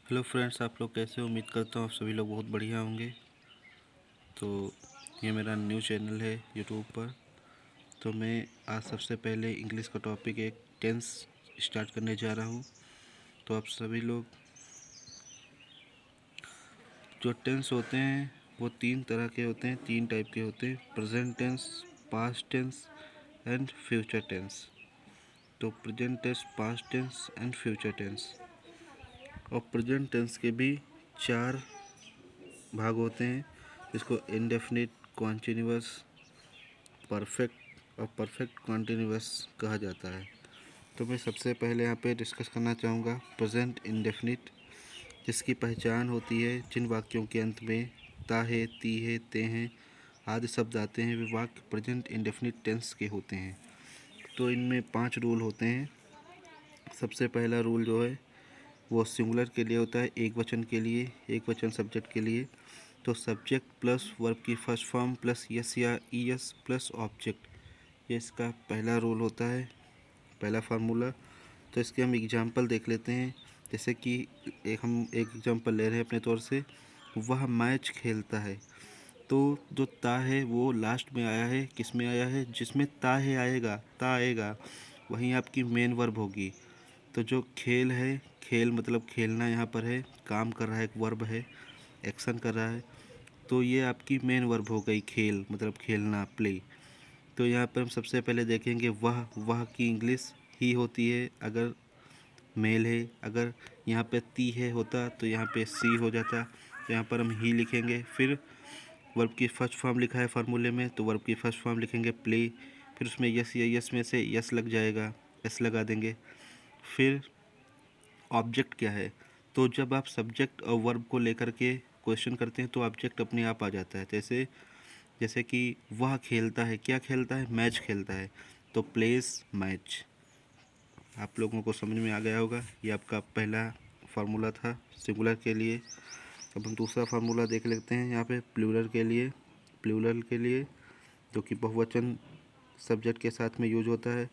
Hello friends, आप लोग कैसे हो? उम्मीद करता हूँ आप सभी लोग बहुत बढ़िया होंगे। तो ये मेरा न्यू चैनल है यूट्यूब पर। तो मैं आज सबसे पहले इंग्लिश का टॉपिक एक टेंस स्टार्ट करने जा रहा हूँ। तो आप सभी लोग, जो टेंस होते हैं वो तीन तरह के होते हैं, तीन टाइप के होते हैं: present tense, past tense and future tense. तो present tense, past tense and future tense. और प्रेजेंट टेंस के भी चार भाग होते हैं, जिसको इंडेफिनिट, कॉन्टिन्यूअस, परफेक्ट और परफेक्ट कॉन्टिन्यूअस कहा जाता है। तो मैं सबसे पहले यहाँ पे डिस्कस करना चाहूँगा प्रेजेंट इंडेफिनिट, जिसकी पहचान होती है जिन वाक्यों के अंत में ता है, ती है, ते हैं आदि शब्द आते हैं, वे वाक्य प्रेजेंट इंडेफिनिट टेंस के होते हैं। तो इनमें 5 रूल होते हैं। सबसे पहला रूल जो है वो सिंगुलर के लिए होता है, एक वचन के लिए, एक वचन सब्जेक्ट के लिए। तो सब्जेक्ट प्लस वर्ब की फर्स्ट फॉर्म प्लस यस या ई एस प्लस ऑब्जेक्ट, ये इसका पहला रूल होता है, पहला फार्मूला। तो इसके हम एग्जांपल देख लेते हैं। जैसे कि हम एक एग्जांपल ले रहे हैं अपने तौर से, वह मैच खेलता है। तो जो ता है वो लास्ट में आया है, किस में आया है? जिसमें ता है आएगा, ता आएगा, वहीं आपकी मेन वर्ब होगी। तो जो खेल है, खेल मतलब खेलना यहाँ पर है, काम कर रहा है, एक वर्ब है, एक्शन कर रहा है। तो ये आपकी मेन वर्ब हो गई, खेल मतलब खेलना, प्ले। तो यहाँ पर हम सबसे पहले देखेंगे वह की इंग्लिश ही होती है अगर मेल है। अगर यहाँ पे ती है होता तो यहाँ पे सी हो जाता, तो यहाँ पर हम ही लिखेंगे। फिर वर्ब की फर्स्ट फॉर्म लिखा है फार्मूले में, तो वर्ब की फर्स्ट फॉर्म लिखेंगे प्ले। फिर उसमें यस या यस में से यस लग जाएगा, यस लगा देंगे। फिर ऑब्जेक्ट क्या है? तो जब आप सब्जेक्ट और वर्ब को लेकर के क्वेश्चन करते हैं तो ऑब्जेक्ट अपने आप आ जाता है। जैसे जैसे कि वह खेलता है, क्या खेलता है? मैच खेलता है, तो प्लेस मैच। आप लोगों को समझ में आ गया होगा। ये आपका पहला फार्मूला था सिंगुलर के लिए। अब हम दूसरा फार्मूला देख लेते हैं यहाँ पे प्लूरल के लिए। प्लूरल के लिए जो कि बहुवचन सब्जेक्ट के साथ में यूज होता है।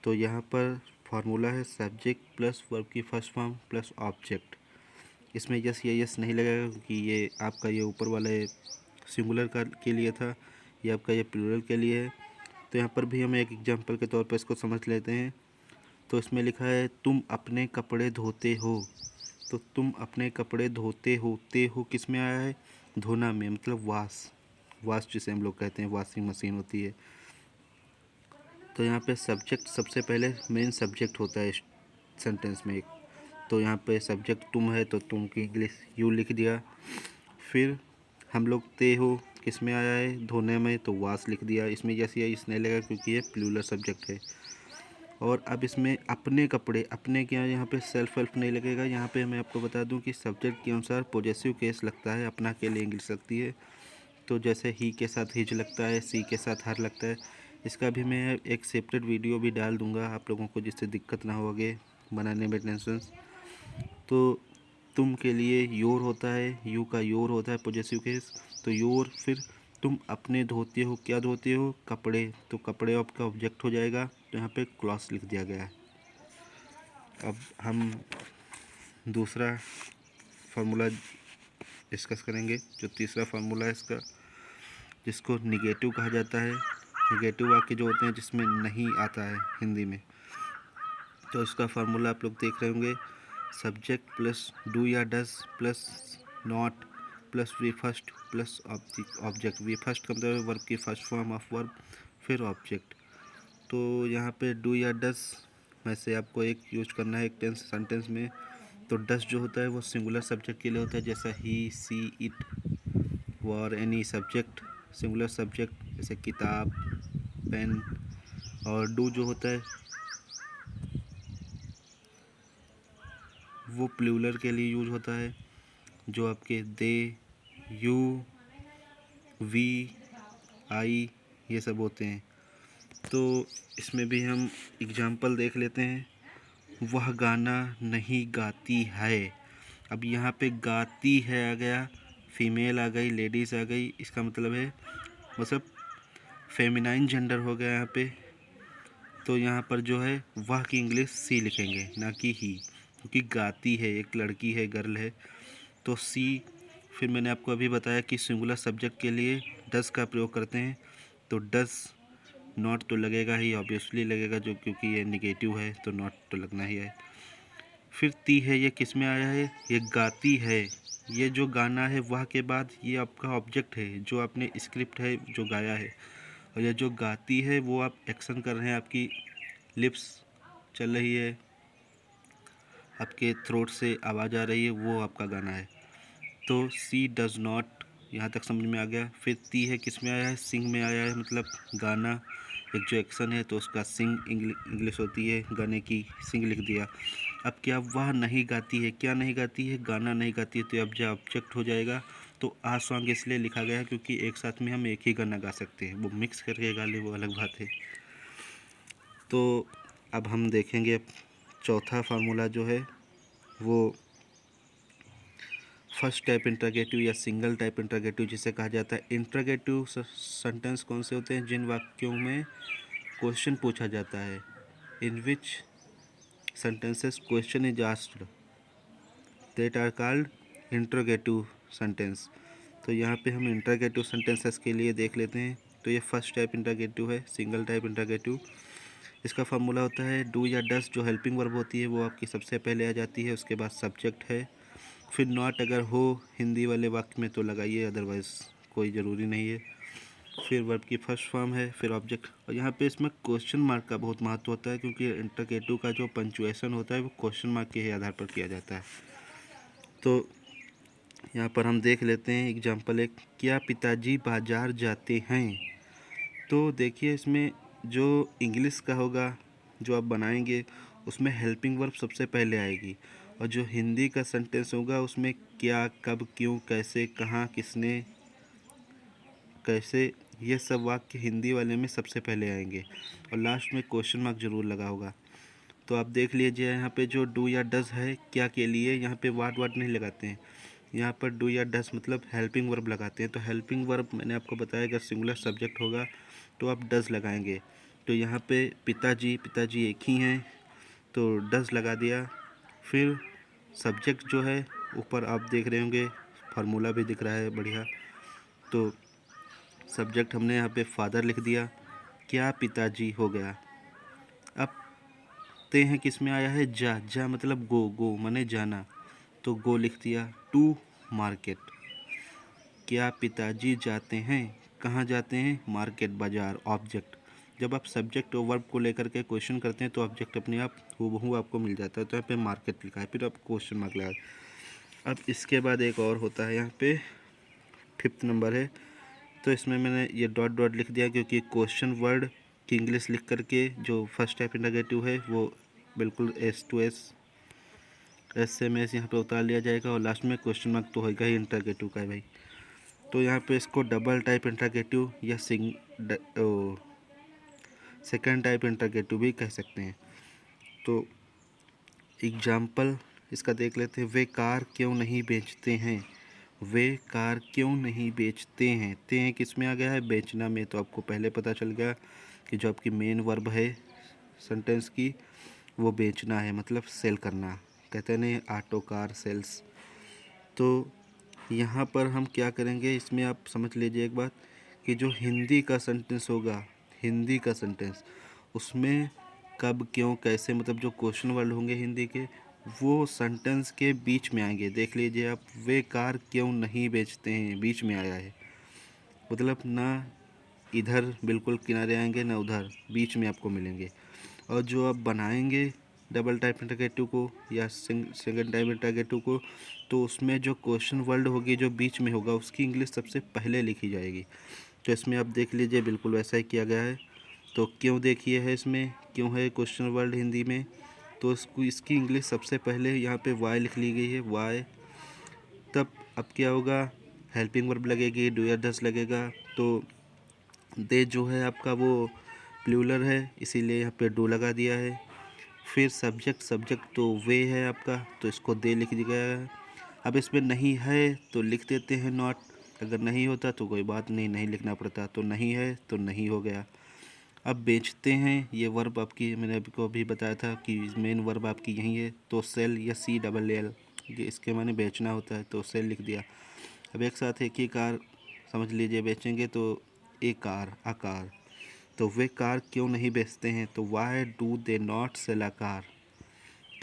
तो यहाँ पर फार्मूला है सब्जेक्ट प्लस वर्ब की फर्स्ट फॉर्म प्लस ऑब्जेक्ट। इसमें यस या यस नहीं लगेगा, क्योंकि ये आपका ये ऊपर वाले सिंगुलर का के लिए था, ये आपका ये प्लूरल के लिए है। तो यहाँ पर भी हम एक एग्जांपल के तौर पर इसको समझ लेते हैं। तो इसमें लिखा है तुम अपने कपड़े धोते हो। तो तुम अपने कपड़े धोते होते हो किस में आया है? धोना में, मतलब वाश जिसे हम लोग कहते हैं, वॉशिंग मशीन होती है। तो यहाँ पे सब्जेक्ट सबसे पहले मेन सब्जेक्ट होता है सेंटेंस में एक। तो यहाँ पे सब्जेक्ट तुम है तो तुम की इंग्लिश यू लिख दिया। फिर हम लोग ते हो किस में आया है? धोने में, तो वाश लिख दिया। इसमें यस या इस नहीं लगा क्योंकि ये प्लूरल सब्जेक्ट है। और अब इसमें अपने कपड़े, अपने क्या, यहाँ पे सेल्फ हेल्प नहीं लगेगा। यहाँ पे मैं आपको बता दूं कि सब्जेक्ट के अनुसार पॉजेसिव केस लगता है, अपना के लिए इंग्लिश लगती है। तो जैसे ही के साथ हिज लगता है, सी के साथ हर लगता है। इसका भी मैं एक सेपरेट वीडियो भी डाल दूंगा आप लोगों को, जिससे दिक्कत ना हो आगे बनाने में टेंशन। तो तुम के लिए योर होता है, यू का योर होता है पॉजेसिव केस, तो योर। फिर तुम अपने धोते हो, क्या धोते हो? कपड़े, तो कपड़े आपका ऑब्जेक्ट हो जाएगा। तो यहाँ पे क्लॉथ लिख दिया गया है। अब हम दूसरा फार्मूला डिस्कस करेंगे, जो तीसरा फार्मूला है इसका, जिसको निगेटिव कहा जाता है। निगेटिव वाक्य जो होते हैं जिसमें नहीं आता है हिंदी में। तो इसका फार्मूला आप लोग देख रहे होंगे, सब्जेक्ट प्लस डू या does plus not plus V first plus object. V first का मतलब वर्ब की फर्स्ट फॉर्म ऑफ वर्ब, फिर ऑब्जेक्ट। तो यहाँ पे डू या डज में से आपको एक यूज करना है एक टेंस सेंटेंस में। तो डज जो होता है वो सिंगुलर सब्जेक्ट के लिए होता है, जैसा ही, सी, इट। और एनी सब्जेक्ट, सिंगुलर सब्जेक्ट जैसे किताब, पेन। और डू जो होता है वो प्लूरल के लिए यूज होता है, जो आपके दे, यू, वी, आई, ये सब होते हैं। तो इसमें भी हम एग्जांपल देख लेते हैं। वह गाना नहीं गाती है। अब यहाँ पे गाती है आ गया, फीमेल आ गई, लेडीज़ आ गई, इसका मतलब है मतलब फेमिनाइन जेंडर हो गया यहाँ पे। तो यहाँ पर जो है वह की इंग्लिश सी लिखेंगे, ना कि ही। क्योंकि गाती है, एक लड़की है, गर्ल है। तो सी, फिर मैंने आपको अभी बताया कि सिंगुलर सब्जेक्ट के लिए डस का प्रयोग करते हैं, तो डस नॉट तो लगेगा ही, ऑब्वियसली लगेगा, जो क्योंकि ये निगेटिव है तो नॉट तो लगना ही है। फिर ती है, ये किस में आया है, ये गाती है। ये जो गाना है वह के बाद ये आपका ऑब्जेक्ट है, जो आपने स्क्रिप्ट है जो गाया है, और ये जो गाती है वो आप एक्शन कर रहे हैं, आपकी लिप्स चल रही है, आपके थ्रोट से आवाज़ आ रही है, वो आपका गाना है। तो सी डज़ नॉट, यहाँ तक समझ में आ गया। फिर ती है, किस में आया है, सिंग में आया है, मतलब गाना, एक जो एक्शन है तो उसका सिंग इंग्लिश होती है, गाने की सिंग लिख दिया। अब क्या वह नहीं गाती है, क्या नहीं गाती है, गाना नहीं गाती है, तो अब जब ऑब्जेक्ट हो जाएगा तो आ सॉन्ग इसलिए लिखा गया क्योंकि एक साथ में हम एक ही गाना गा सकते हैं, वो मिक्स करके गा ले वो अलग बात है। तो अब हम देखेंगे चौथा फार्मूला जो है वो फर्स्ट टाइप इंट्रोगेटिव या सिंगल टाइप इंट्रोगेटिव जिसे कहा जाता है। इंट्रोगेटिव सेंटेंस कौन से होते हैं, जिन वाक्यों में क्वेश्चन पूछा जाता है, in which sentences question is asked, that are called interrogative sentence. तो यहाँ पे हम इंट्रोगेटिव सेंटेंसेस के लिए देख लेते हैं। तो ये फर्स्ट टाइप इंट्रोगेटिव है, सिंगल टाइप इंट्रोगेटिव। इसका फार्मूला होता है डू या डस, जो हेल्पिंग वर्ब होती है वो आपकी सबसे पहले आ जाती है, उसके बाद सब्जेक्ट है, फिर नॉट अगर हो हिंदी वाले वाक्य में तो लगाइए, अदरवाइज़ कोई ज़रूरी नहीं है, फिर वर्ब की फर्स्ट फॉर्म है, फिर ऑब्जेक्ट। और यहाँ पे इसमें क्वेश्चन मार्क का बहुत महत्व होता है, क्योंकि इंट्रोगेटिव का जो पंचुएशन होता है वो क्वेश्चन मार्क के ही आधार पर किया जाता है। तो यहाँ पर हम देख लेते हैं एग्जाम्पल एक, क्या पिताजी बाजार जाते हैं। तो देखिए इसमें जो इंग्लिश का होगा जो आप बनाएंगे उसमें हेल्पिंग वर्ब सबसे पहले आएगी, और जो हिंदी का सेंटेंस होगा उसमें क्या, कब, क्यों, कैसे, कहाँ, किसने, कैसे, ये सब वाक्य हिंदी वाले में सबसे पहले आएंगे, और लास्ट में क्वेश्चन मार्क ज़रूर लगा होगा। तो आप देख लीजिए यहाँ पे जो डू या डज है क्या के लिए, यहाँ पे वाट नहीं लगाते हैं, यहाँ पर डू या डज मतलब हेल्पिंग वर्ब लगाते हैं। तो हेल्पिंग वर्ब मैंने आपको बताया अगर सिंगुलर सब्जेक्ट होगा तो आप डज लगाएंगे। तो यहाँ पे पिताजी एक ही हैं तो डज लगा दिया। फिर सब्जेक्ट जो है ऊपर आप देख रहे होंगे, फार्मूला भी दिख रहा है बढ़िया। तो सब्जेक्ट हमने यहाँ पे फादर लिख दिया, क्या पिताजी हो गया। अब ते हैं किस में आया है, जा मतलब गो माने जाना, तो गो लिख दिया। टू मार्केट, क्या पिताजी जाते हैं, कहाँ जाते हैं, मार्केट बाजार, ऑब्जेक्ट। जब आप सब्जेक्ट और वर्ब को लेकर के क्वेश्चन करते हैं तो ऑब्जेक्ट अपने आप हूबहू आपको मिल जाता है। तो यहाँ पे मार्केट लिखा है, फिर आप क्वेश्चन मार्क लगा। अब इसके बाद एक और होता है, यहाँ पे 5th नंबर है, तो इसमें मैंने ये डॉट लिख दिया क्योंकि क्वेश्चन वर्ड की इंग्लिश लिख करके जो फर्स्ट टाइप इंटरोगेटिव है वो बिल्कुल एस टू एस से में यहाँ पे उतार लिया जाएगा, और लास्ट में क्वेश्चन मार्क तो होगा ही इंटरोगेटिव का है भाई। तो यहाँ पे इसको डबल टाइप इंटरोगेटिव या सेकंड टाइप इंटरोगेटिव भी कह सकते हैं। तो एग्जाम्पल इसका देख लेते हैं, वे कार क्यों नहीं बेचते हैं, वे कार क्यों नहीं बेचते हैं। ते हैं किस में आ गया है, बेचना में। तो आपको पहले पता चल गया कि जो आपकी मेन वर्ब है सेंटेंस की वो बेचना है, मतलब सेल करना, कहते हैं नहीं ऑटो कार सेल्स। तो यहाँ पर हम क्या करेंगे, इसमें आप समझ लीजिए एक बात कि जो हिंदी का सेंटेंस होगा, हिंदी का सेंटेंस उसमें कब, क्यों, कैसे मतलब जो क्वेश्चन वर्ड होंगे हिंदी के वो सेंटेंस के बीच में आएंगे। देख लीजिए आप, वे कार क्यों नहीं बेचते हैं, बीच में आया है, मतलब ना इधर बिल्कुल किनारे आएंगे ना उधर, बीच में आपको मिलेंगे। और जो आप बनाएंगे डबल टाइप इंटरोगेटिव को या सिंगल टाइप इंटरोगेटिव को, तो उसमें जो क्वेश्चन वर्ड होगी जो बीच में होगा उसकी इंग्लिश सबसे पहले लिखी जाएगी। तो इसमें आप देख लीजिए बिल्कुल वैसा ही किया गया है। तो क्यों देखिए है, इसमें क्यों है क्वेश्चन वर्ड हिंदी में, तो इसकी इंग्लिश सबसे पहले यहाँ पे वाई लिख ली गई है, वाई। तब अब क्या होगा, हेल्पिंग वर्ब लगेगी, डू या डस लगेगा। तो दे जो है आपका वो प्लूरल है इसीलिए यहाँ पे डू लगा दिया है। फिर सब्जेक्ट तो वे है आपका, तो इसको दे लिख दिया गया है। अब इसमें नहीं है तो लिख देते हैं नॉट, अगर नहीं होता तो कोई बात नहीं, नहीं लिखना पड़ता, तो नहीं है तो नहीं हो गया। अब बेचते हैं, ये वर्ब आपकी मैंने आपको अभी बताया था कि मेन वर्ब आपकी यही है, तो सेल या CLL ये इसके माने बेचना होता है, तो सेल लिख दिया। अब एक साथ एक ही कार समझ लीजिए बेचेंगे, तो एक कार आकार, तो वे कार क्यों नहीं बेचते हैं, तो why do they not sell a car.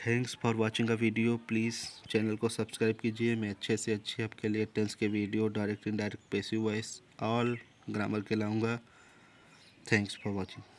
Thanks for watching a video. Please channel को सब्सक्राइब कीजिए। मैं अच्छे से अच्छे आपके लिए टेंस के video, direct indirect, passive voice, all grammar के लाऊंगा। Thanks for watching.